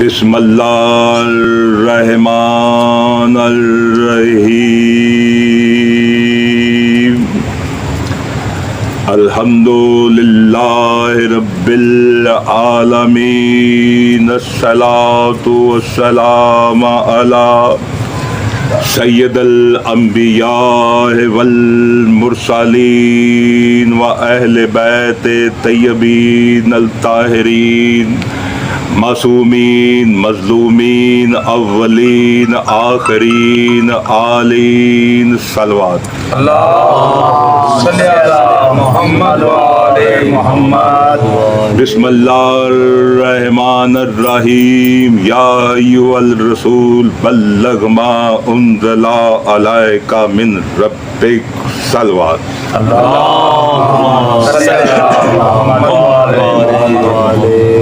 بسم اللہ الرحمن الرحیم الحمد للہ رب العالمین الصلاۃ والسلام علی سید الانبیاء والمرسلین و اہل بیت طیبین الطاہرین معصومین مظلومین اولین آخرین آلین صلوات اللہ صلی علی محمد و آل محمد. بسم اللہ الرحمن الرحیم یا ایھا الرسول بلغ ما انزل علیک من ربک صلوات. اللہ صلی علی محمد و آل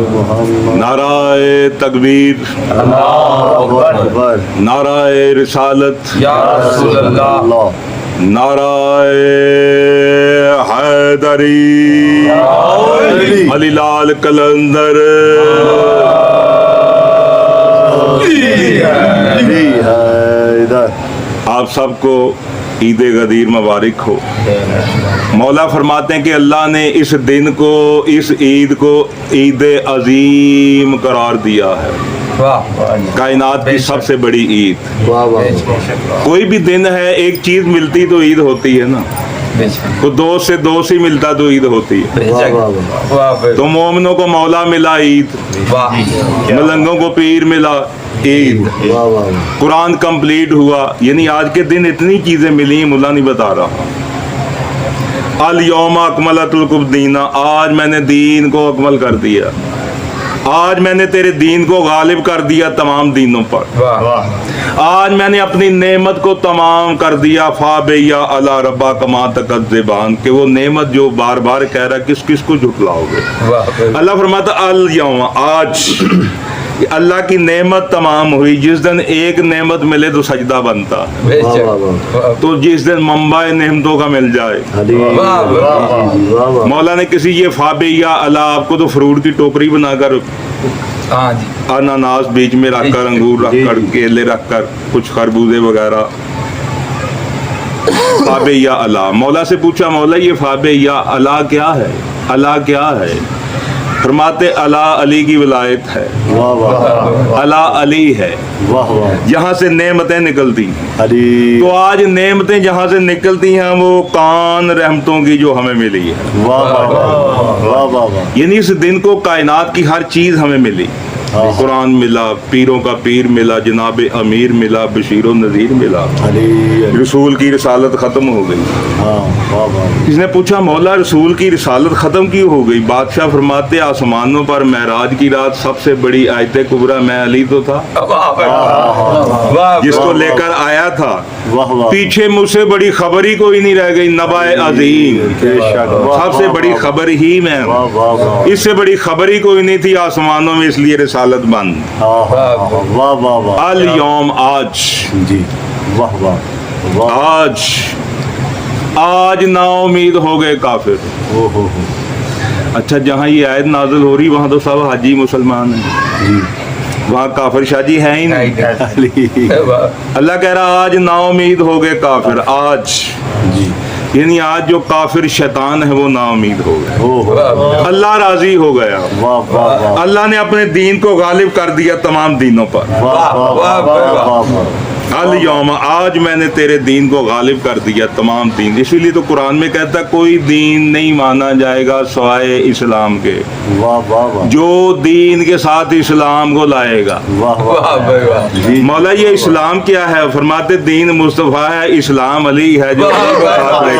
محمد. نعرہ تکبیر، اللہ اکبر. نعرہ رسالت، یا رسول اللہ. نعرہ حیدری، علی لال کلندر. آپ سب کو عید غدیر مبارک ہو. مولا فرماتے ہیں کہ اللہ نے اس دن کو، اس عید کو عید عظیم قرار دیا ہے. کائنات کی سب سے بڑی عید. کوئی بھی دن ہے ایک چیز ملتی تو عید ہوتی ہے نا. تو دوست سے دوست ہی ملتا تو عید ہوتی ہے. تو مومنوں کو مولا ملا عید، ملنگوں کو پیر ملا عید، قرآن کمپلیٹ ہوا. یعنی آج کے دن اتنی چیزیں ملی ہیں، ملا نہیں بتا رہا. الیوم اکملت لکم دینا، آج میں نے دین کو اکمل کر دیا. آج میں نے تیرے دین کو غالب کر دیا تمام دینوں پر. آج میں نے اپنی نعمت کو تمام کر دیا. فابیا علی ربا کما تکذبان، کہ وہ نعمت جو بار بار کہہ رہا کس کس کو جھٹلاؤ گے. اللہ فرماتا الیوم، آج اللہ کی نعمت تمام ہوئی. جس دن ایک نعمت ملے تو سجدہ بنتا، تو جس دن منبع نعمتوں کا مل جائے. مولا نے کسی یہ فابیا اللہ، آپ کو تو فروٹ کی ٹوکری بنا کر اناناس بیچ میں رکھ کر، انگور رکھ کر، کیلے رکھ کر، کچھ خربوزے وغیرہ. فابیا اللہ، مولا سے پوچھا مولا یہ فابیا اللہ کیا ہے؟ اللہ کیا ہے؟ فرماتے اللہ علی کی ولایت ہے. اللہ علی ہے جہاں سے نعمتیں نکلتی ہیں. تو آج نعمتیں جہاں سے نکلتی ہیں وہ کان رحمتوں کی جو ہمیں ملی ہے. یعنی اس دن کو کائنات کی ہر چیز ہمیں ملی. قرآن ملا، پیروں کا پیر ملا، جناب امیر ملا، بشیر و نذیر ملا. رسول کی رسالت ختم ہو گئی. کس نے پوچھا مولا رسول کی رسالت ختم کیوں ہو گئی؟ بادشاہ فرماتے آسمانوں پر معراج کی رات سب سے بڑی آیت کبریٰ میں علی تو تھا جس کو لے کر آیا تھا. پیچھے مجھ سے بڑی خبر ہی کوئی نہیں رہ گئی. نبأ عظیم، سب سے بڑی خبر ہی میں، اس سے بڑی خبر ہی کوئی نہیں تھی آسمانوں میں، اس لیے رسالت بند. الیوم، آج، آج نا امید ہو گئے کافر. اچھا جہاں یہ آیت نازل ہو رہی وہاں تو سب حاجی مسلمان ہیں، وہاں کافر شاجی ہے ہی نہیں. اللہ کہہ رہا آج نا امید ہو گئے کافر. آج یعنی آج جو کافر شیطان ہے وہ نا امید ہو گئے. اللہ راضی ہو گیا. اللہ نے اپنے دین کو غالب کر دیا تمام دینوں پر. الیوم، آج میں نے تیرے دین کو غالب کر دیا تمام دین. اسی لیے تو قرآن میں کہتا ہے کوئی دین نہیں مانا جائے گا سوائے اسلام کے. جو دین کے ساتھ اسلام کو لائے گا. مولا یہ اسلام کیا ہے؟ فرماتے دین مصطفیٰ ہے، اسلام علی ہے جو ساتھ لے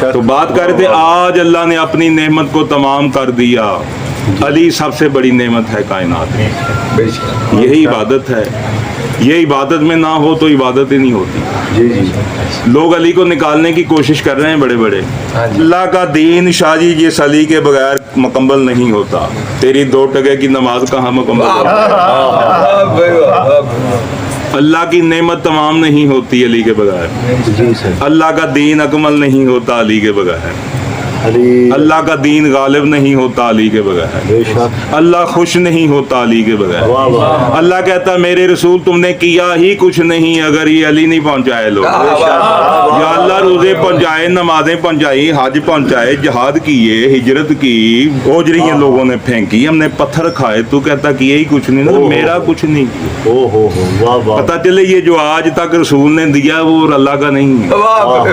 کر. تو بات کر رہے تھے آج اللہ نے اپنی نعمت کو تمام کر دیا. علی سب سے بڑی نعمت ہے کائنات میں. یہی عبادت ہے. یہ عبادت میں نہ ہو تو عبادت ہی نہیں ہوتی. لوگ علی کو نکالنے کی کوشش کر رہے ہیں بڑے بڑے. اللہ کا دین شاہ جی جس علی کے بغیر مکمل نہیں ہوتا. تیری 2 ٹکے کی نماز کہاں مکمل ہوتی؟ اللہ کی نعمت تمام نہیں ہوتی علی کے بغیر. اللہ کا دین اکمل نہیں ہوتا علی کے بغیر. अली अल्लाह का दीन गालिब नहीं होता अली के बगैर, बेशक अल्लाह खुश नहीं होता अली के बगैर। वाह वाह अल्लाह कहता मेरे रसूल तुमने किया ही कुछ नहीं अगर ये अली नहीं पहुंचाए लोग। या अल्लाह रोजे पहुंचाए, नमाजें पहुंचाई, हज पहुंचाए, जिहाद किए, हिजरत की, ओजरियां लोगों ने फेंकी, हमने पत्थर खाए, तू कहता किया ही कुछ नहीं ना, तो मेरा कुछ नहीं किया। ओ हो वाह वाह पता चले ये जो आज तक रसूल ने दिया वो अल्लाह का नहीं है,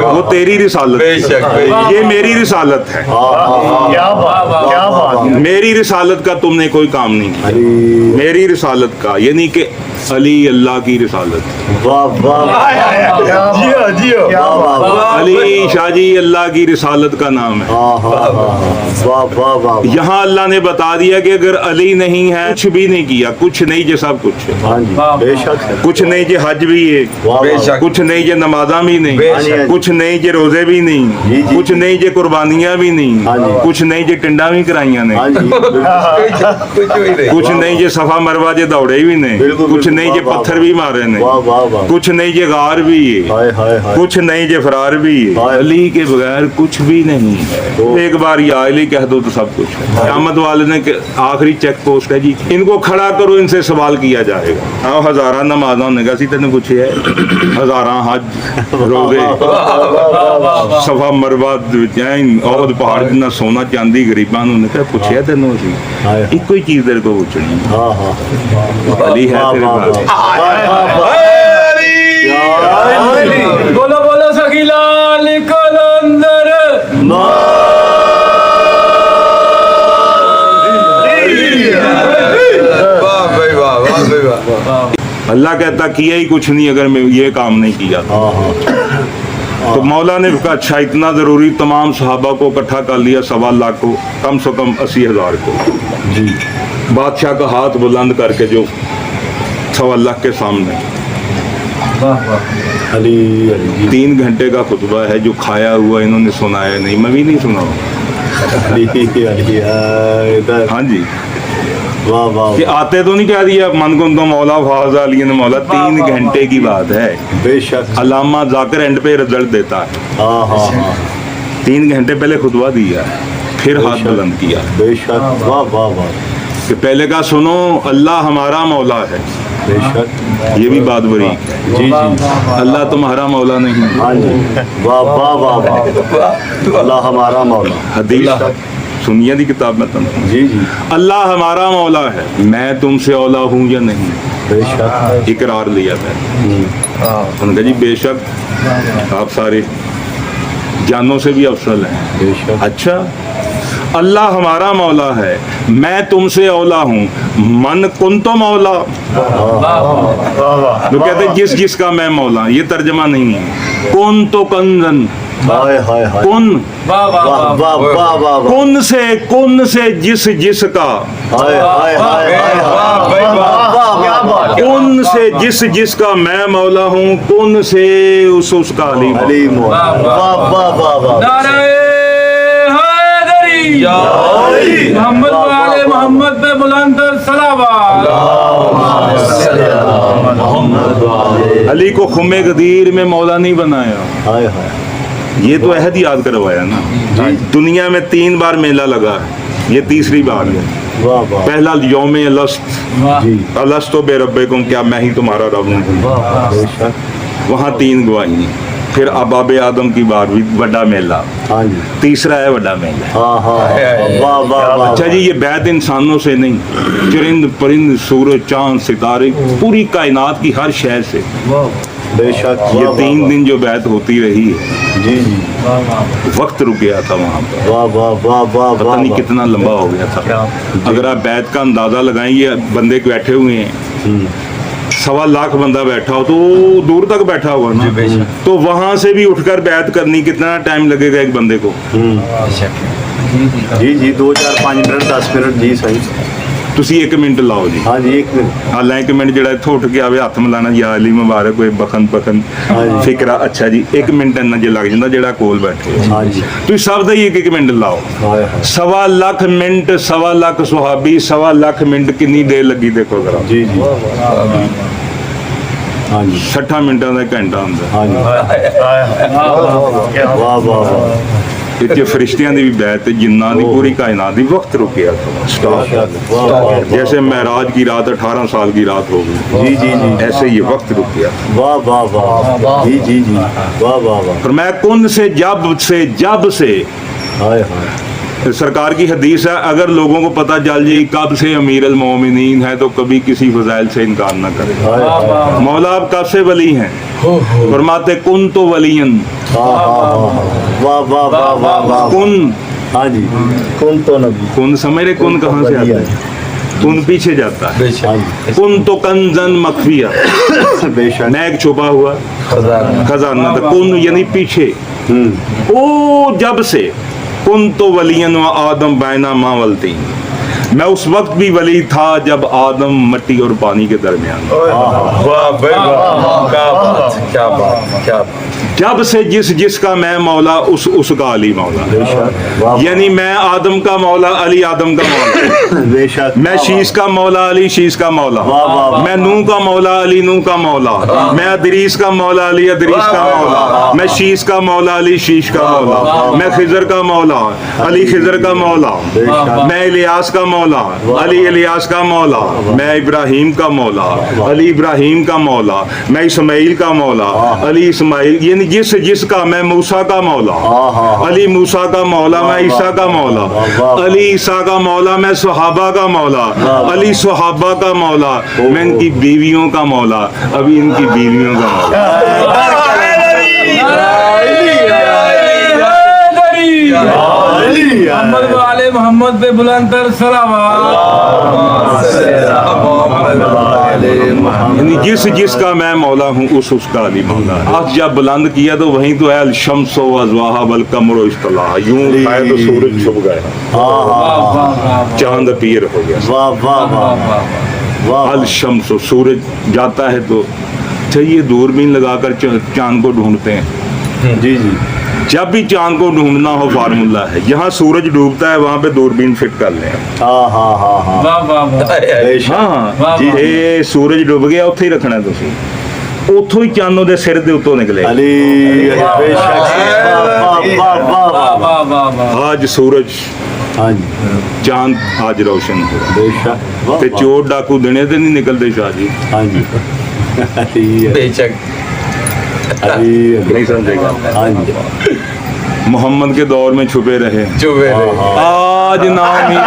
वो तेरी रिसालत है, ये मेरी रिसालत है। क्या बात क्या बात मेरी रिसालत का तुमने कोई काम नहीं किया, अली मेरी रिसालत का, यानी कि अली अल्लाह की रिसालत, वाह वाह जियो जियो क्या बात अली शाह जी अल्लाह की रिसालत का नाम है। वाह वाह वाह यहाँ अल्लाह ने बता दिया कि अगर अली नहीं है कुछ भी नहीं किया, कुछ नहीं जे सब कुछ है, हाँ जी बेशक है कुछ नहीं जे हज भी है, वाह वाह कुछ नहीं जे नमाजा भी नहीं, बेशक। कुछ नहीं जे रोजे भी जी, नहीं, जी। कुछ नहीं जे कुर्बानियां भी हाँ नहीं, जी। कुछ नहीं जे टिंडा भी कराइया ने, हाँ जी कुछ नहीं जे सफा मरवा जे दौड़े भी ने, बिल्कुल, कुछ बिल्कुल, नहीं जे वाह, पत्थर वाह। भी मारे ने, वाह वाह वाह कुछ नहीं जे गार भी है, हाय हाय हाय कुछ नहीं जे फरार भी है। हाय। अली के बगैर कुछ भी नहीं है। एक बार या अली कह दो तो सब कुछ है। क़यामत वाले ने आखिरी चेक पोस्ट है जी, इनको खड़ा करो, इनसे सवाल किया जाएगा। आओ हजारा नमाजा ने कहा सी तेन पूछे है, हजारा हज रोजे सफा मरवा और पहाड़ जिन्ना सोना चांदी गरीबां ने कहा पूछे तेनों असीं हाय। इको ही चीज तेरे को पूछनी है। हाँ हाँ अली है वाह तेरे वाह पास। बोलो बोलो सखीला कलंदर अल्लाह कहता किया ही कुछ नहीं अगर मैं ये काम नहीं किया। हाँ हाँ तो मौला ने कहा अच्छा इतना ज़रूरी, तमाम सहाबा को इकट्ठा कर लिया, 1.25 लाख को, कम से कम 80,000 को। जी बादशाह का हाथ बुलंद करके जो 1.25 लाख के सामने अली अली जी 3 घंटे का खुतबा है, जो खाया हुआ इन्होंने सुनाया नहीं, मैं भी नहीं सुना। अली अली इधर हाँ जी, वाह वाह कि आते तो नहीं कह दिया मन को तो मौला फाजा अली ने मौला, 3 घंटे की बात है। बेशक अल्लामा जाकिर एंड पे रिजल्ट देता है, हाँ हाँ हाँ 3 घंटे पहले खुतबा दिया, फिर हाथ बेशक। बुलंद किया बेशक वाह वाह वाह कि पहले का सुनो अल्लाह हमारा मौला है, बेशक ये भी बात बरीक है, जी जी अल्लाह तुम्हारा मौला नहीं। हाँ जी वाह वाह वाह वाह अल्लाह हमारा मौला हदीस सुनिया दी किताब में तुम, जी जी अल्लाह हमारा मौला है, मैं तुमसे औला हूँ या नहीं, बेशक इकरार लिया था। उन्होंने कहा जी बेशक आप सारे जानों से भी अफसल हैं। बेशक अच्छा अल्लाह हमारा मौला है, मैं तुमसे औला हूँ, मन कुन तो मौला, तो कहते जिस जिसका मैं मौला, ये तर्जमा नहीं है। कुन तो कंजन, हाय हाय हाय कुन वाह वाह वाह वाह वाह वाह वाह वाह कुन से जिस जिसका, हाय हाय हाय हाय वाह वाह क्या बात कुन से जिस जिसका मैं मौला हूँ, कुन से उसका अली मौला। अली मौला वाह वाह वाह वाह नारे हैदरी मोहम्मद वाले मोहम्मद पे बुलंद सलावत। अली को खुमे गदीर में मौला नहीं बनाया, हाय हाय ये तो अहद याद करवाया ना। दुनिया में 3 बार मेला लगा है, ये तीसरी बार है। वाह वाह पहला यौम अलस्त, जी अलस्तो बे रब्बिकुम, क्या मैं ही तुम्हारा रब हूँ, बेशक वहाँ 3 गवाही। फिर अबाबे आदम की बार भी बड़ा मेला, हाँ जी तीसरा है बड़ा मेला। हाँ हाँ वाह वाह वाह अच्छा जी ये बैत इंसानों से नहीं, चरिंद परिंद सूरज चांद सितारे पूरी कायनात की हर शय से, बेशक ये वाह 3 वाह दिन जो बैत होती रही है, जी जी वक्त रुक गया था वहाँ पर, वाह वाह वाह वाह पता वाह नहीं वाह कितना लंबा हो गया था। अगर आप बैत का अंदाजा लगाएंगे, बंदे बैठे हुए हैं, 1.25 लाख बंदा बैठा हो तो दूर तक बैठा हुआ ना, तो वहां से भी उठकर बैत करनी कितना टाइम लगेगा एक बंदे को। जी जी 2 4 5 मिनट 10 मिनट जी सही ਤੁਸੀਂ 1 ਮਿੰਟ ਲਾਓ ਜੀ, हाँ जी 1 मिनट ਹਾਲਾਂ 1 ਮਿੰਟ ਜਿਹੜਾ ਇੱਥੋਂ ਉੱਠ ਕੇ ਆਵੇ ਹੱਥ ਮਿਲਾਣਾ ਯਾ ਅਲੀ ਮੁਬਾਰਕ ਹੋਏ ਬਖਨ ਬਖਨ ਹਾਂਜੀ। ਫਿਕਰਾ। ਅੱਛਾ ਜੀ 1 ਮਿੰਟ ਇੰਨਾ ਜੇ ਲੱਗ ਜਾਂਦਾ ਜਿਹੜਾ ਕੋਲ ਬੈਠੇ, हाँ जी ਤੁਸੀਂ ਸਭ ਦਾ ਹੀ 1 ਮਿੰਟ ਲਾਓ। हाय हाय 1.25 ਲੱਖ ਮਿੰਟ, 1.25 ਲੱਖ ਸੁਹਾਬੀ, 1.25 ਲੱਖ ਮਿੰਟ ਕਿੰਨੀ ਦੇਰ ਲੱਗੀ ਦੇਖੋ ਜ਼ਰਾ। जी जी हाँ जी 60 ਮਿੰਟਾਂ ਦਾ ਘੰਟਾ ਹੁੰਦਾ। हाँ जी वाह वाह वाह ਇੱਥੇ ਫਰਿਸ਼ਤਿਆਂ ਦੀ ਵੀ ਬੈਤ ਤੇ ਜਿੰਨਾਂ ਦੀ ਪੂਰੀ ਕਾਇਨਾਤ ਦੀ ਵਕਤ ਰੁਕਿਆ जैसे महराज की रात 18 साल की रात हो गई जी जी जी ऐसे ये वक्त रुक गया वाह वाह वाह जी जी जी वाह वाह वाह और मैं कुन से जब से हाय हाय सरकार की हदीस है, अगर लोगों को पता चल जाए कब से अमीर अल मोमिनीन है तो कभी किसी फजाइल से इनकार न करें। हाय हाय मौला आप कब से वली हैं? फरमाते कुन तो वलीन, वाह वाह वाह वाह वाह वाह कुन हाँ जी कौन तो नबी कुन समझ रहे कुन कहाँ से आता है? कुन पीछे जाता है। हाँ जी कुन तो कंजन मखफिया, बेशक मैं एक छुपा हुआ खजाना था। कुन यानी पीछे। ओ जब से कुन तो वलियन व आदम बैना माँ वलती, मैं उस वक्त भी वली था जब आदम मट्टी और पानी के दरमियान। जब से जिसका मैं मौला उसका अली मौला, वाह यानी मैं आदम का मौला अली आदम का मौला, बेशक मैं शीश का मौला अली शीश का मौला, वाह, वाह, वाह। मैं नूह का मौला अली नूह का मौला, मैं अदरीस का मौला अली अदरीस का मौला, मैं शीश का मौला अली शीश का मौला, मैं खिजर का मौला अली खिजर का मौला, मैं इलियास का मौला अली इलियास का मौला, मैं इब्राहिम का मौला अली इब्राहिम का मौला, मैं इस्माइल का मौला अली इस्माइल, यानी जिसका मैं मूसा का मौला अली मूसा का मौला, मैं ईसा का मौला अली ईसा का मौला, मैं सुहाबा का मौला अली सुहाबा का मौला, मैं इनकी बीवियों का मौला अभी इनकी बीवियों का मौला। मोहम्मद वाले मोहम्मद पे बुलंदर यानी जिसका मैं मौला हूँ उसका अली मौला है। आज जब बुलंद किया तो वहीं तो है अल शम्सो अज़वाहा वल कमरो इस्तलाहा, यूं है तो सूरज छुप गया, चांद पीर हो गया। वाह वाह वाह वाह अल शम्सो सूरज जाता है तो चाहिए दूरबीन लगाकर चांद को ढूंढते हैं। जी जी जब भी चांद को ढूंढना हो फार्मूला है, जहाँ सूरज डूबता है वहाँ पे दूरबीन फिट कर लें। हाँ हाँ हाँ हाँ बेशक हाँ जी ਇਹ ਸੂਰਜ ਡੁੱਬ ਗਿਆ ਉੱਥੇ ਹੀ ਰੱਖਣਾ ਤੁਸੀਂ, ਉੱਥੋਂ ਹੀ ਚਾਨੋ ਦੇ ਸਿਰ ਦੇ ਉੱਤੋਂ ਨਿਕਲੇ। अली बेशक वाह वाह वाह वाह आज सूरज हाँ जी चांद आज रोशन हो बेशक वाह ਤੇ ਚੋਰ ਡਾਕੂ ਦਿਨੇ ਤੇ ਨਹੀਂ ਨਿਕਲਦੇ ਸ਼ਾਹ ਜੀ। हाँ जी बेशक अली नहीं समझेगा। हाँ जी मोहम्मद के दौर में छुपे रहे, आज नाउमीद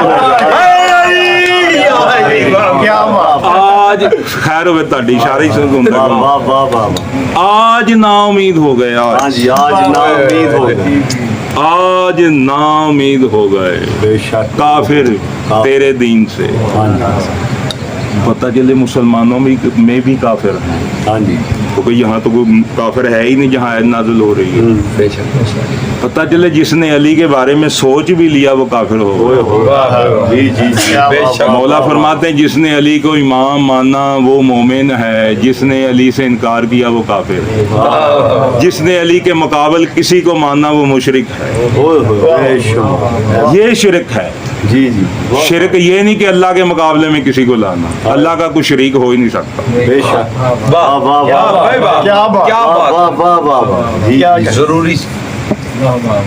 क्या बात आज खैर होवे ਤੁਹਾਡੀ ਇਸ਼ਾਰੇ ਹੀ ਸੁਣਦਾ वाह वाह वाह वाह आज नाउमीद हो गए, हाँ आज जी आज ना उम्मीद हो गई आज नाउमीद हो गए बेशक काफिर तेरे दीन से। हाँ जी पता चले मुसलमानों में भी काफिर हैं, हाँ जी क्योंकि यहाँ तो कोई काफिर है ही नहीं जहाँ आयत नाज़िल हो रही है। बेशक पता चले जिसने अली के बारे में सोच भी लिया वो काफिर हो गया। जी जी जी मौला फरमाते हैं जिसने अली को इमाम माना वो मोमिन है, जिसने अली से इनकार किया वो काफिर है, जिसने अली के मुकाबल किसी को माना वो मुशरिक है। बेशक ये शिरक है। जी जी शिरक ये नहीं कि अल्लाह के मुकाबले में किसी को लाना, अल्लाह का कुछ शरीक हो ही नहीं सकता। बेशक वाह वाह वाह क्या बात वाह वाह वाह वाह जी जरूरी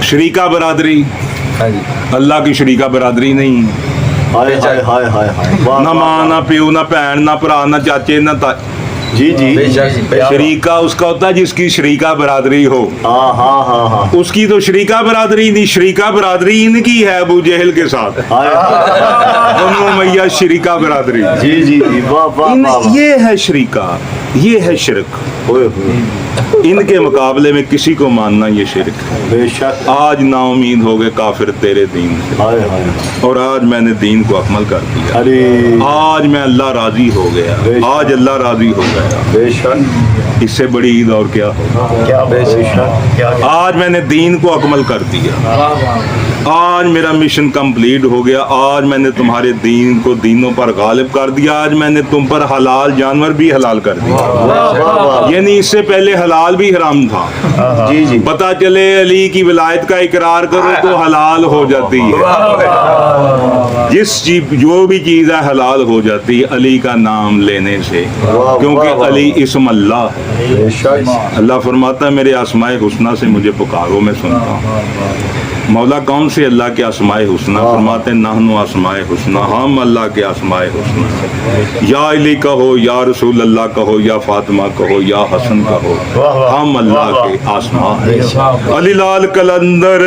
शरीका बरादरी अल्लाह की शरीका बरादरी नहीं, हाय हाय हाय हाय हाय वाह ना माँ ना प्यो ना भैन ना भरा ना चाचे ना ता जी जी शरीका उसका होता है जिसकी शरीका बरादरी हो। हाँ हाँ हाँ हाँ उसकी तो शरीका बरादरी नहीं, शरीका बरादरी इनकी है अबू जहल के साथ, हाय बनु उमैया शरीका बरादरी। जी जी जी वाह वाह वाह ये है शरीका, ये है शिरक। ओए होए इनके मुकाबले में किसी को मानना ये शिरक है। बेशक आज नाउमीद हो गए काफिर तेरे दीन से, हाय हाय और आज मैंने दीन को अकमल कर दिया। अरे आज मैं अल्लाह राजी हो गया, आज अल्लाह राजी हो गया। बेशक इससे बड़ी ईद और क्या हो। क्या बेशक क्या आज मैंने दीन को अकमल कर दिया, आज मेरा मिशन कंप्लीट हो गया, आज मैंने तुम्हारे दीन को दीनों पर गालिब कर दिया, आज मैंने तुम पर हलाल जानवर भी हलाल कर दिया। वाह वाह यानी इससे पहले हलाल भी हराम था। जी जी पता चले अली की विलायत का इकरार करो तो हलाल हो जाती है। जिस चीज जो भी चीज़ है हलाल हो जाती है अली का नाम लेने से, क्योंकि अली इसम अल्लाह है। बेशक अल्लाह फरमाता है मेरे आसमाए हुस्ना से मुझे पुकारो मैं सुनता हूँ। मौला कौन से अल्लाह के आसमाए हुस्ना? फरमाते हैं नाहनु आसमाए हुस्ना, हम अल्लाह के आसमाए हुस्ना। या अली कहो, या रसूल अल्लाह कहो, या फातिमा कहो, या हसन कहो, हम अल्लाह के आसमा हैं। अली लाल कलंदर